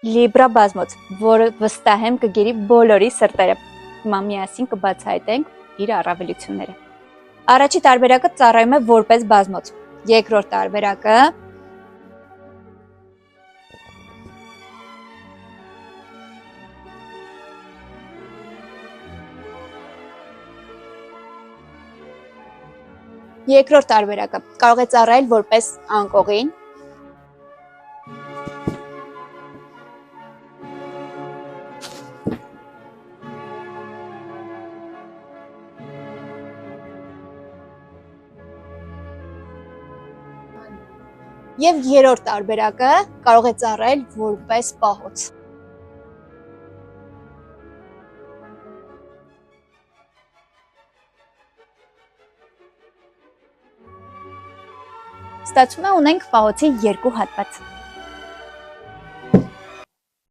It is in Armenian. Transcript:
Լիբրա բազմոց, որը վստահ եմ կգերի բոլորի սրտերը։ Հիմա միասին կբացահայտենք իր առավելությունները։ Առաջի տարբերակը ծառայում է որպես բազմոց։ Երկրորդ տարբերակը կարող է ծառայել որպես անկողին։ Եվ երրորդ տարբերակը կարող է ծառայել որպես պահոց։ Ստացվում է ունենք պահոցի երկու հատված։